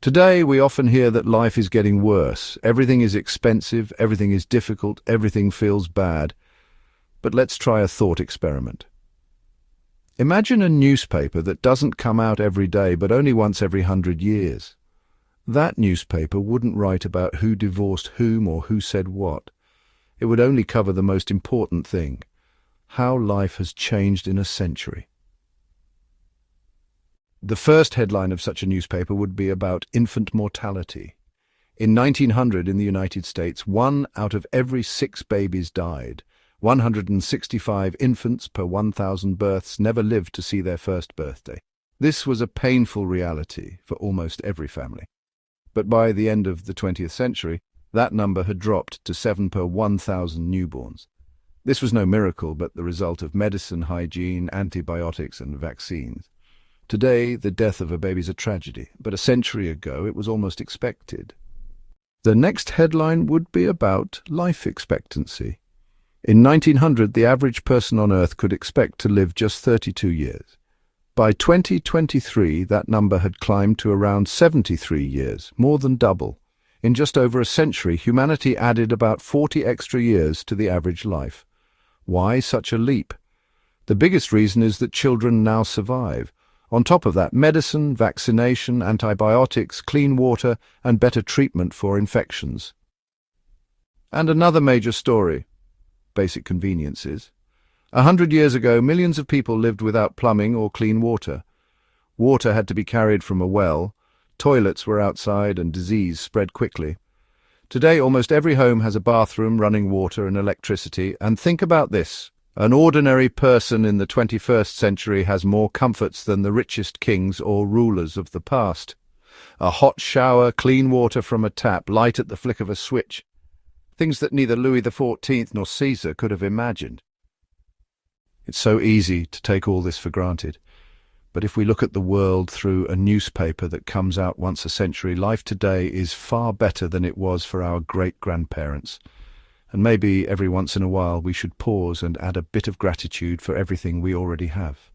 Today, we often hear that life is getting worse. Everything is expensive, everything is difficult, everything feels bad. But let's try a thought experiment. Imagine a newspaper that doesn't come out every day, but only once every 100 years. That newspaper wouldn't write about who divorced whom or who said what. It would only cover the most important thing: how life has changed in a century. The first headline of such a newspaper would be about infant mortality. In 1900 in the United States, 1 out of every 6 babies died. 165 infants per 1,000 births never lived to see their first birthday. This was a painful reality for almost every family. But by the end of the 20th century, that number had dropped to 7 per 1,000 newborns. This was no miracle, but the result of medicine, hygiene, antibiotics, and vaccines. Today, the death of a baby is a tragedy, but a century ago it was almost expected. The next headline would be about life expectancy. In 1900, the average person on Earth could expect to live just 32 years. By 2023, that number had climbed to around 73 years, more than double. In just over a century, humanity added about 40 extra years to the average life. Why such a leap? The biggest reason is that children now survive. On top of that, medicine, vaccination, antibiotics, clean water, and better treatment for infections. And another major story: basic conveniences. 100 years ago, millions of people lived without plumbing or clean water. Water had to be carried from a well, toilets were outside, and disease spread quickly. Today, almost every home has a bathroom, running water, and electricity. And think about this: an ordinary person in the 21st century has more comforts than the richest kings or rulers of the past. A hot shower, clean water from a tap, light at the flick of a switch. Things that neither Louis XIV nor Caesar could have imagined. It's so easy to take all this for granted. But if we look at the world through a newspaper that comes out once a century, life today is far better than it was for our great-grandparents. And maybe every once in a while we should pause and add a bit of gratitude for everything we already have.